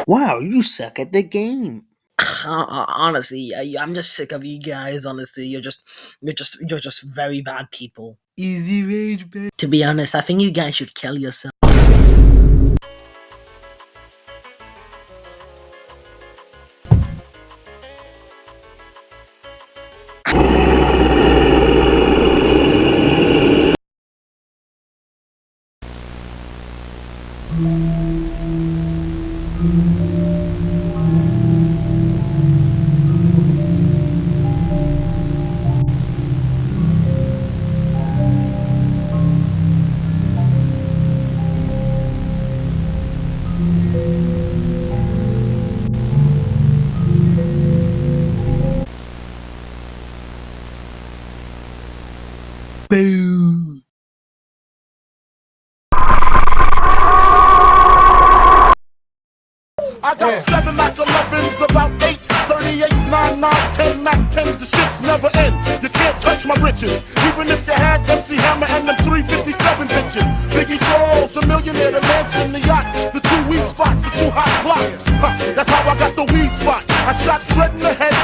Wow, you suck at the game. Honestly, I'm just sick of you guys. Honestly, you're just very bad people. Easy rage, babe. To be honest, I think you guys should kill yourself. Boo. I got 7 Mac 11s, about 8 38s, 9 9s, 10 Mac 10s. The shits never end. You can't touch my riches, even if you had MC Hammer and them 357 bitches. Biggie Smalls, the millionaire, the mansion, the yacht, the 2 weed spots, the 2 hot blocks. Huh, that's how I got the weed spot. I shot Dread in the head.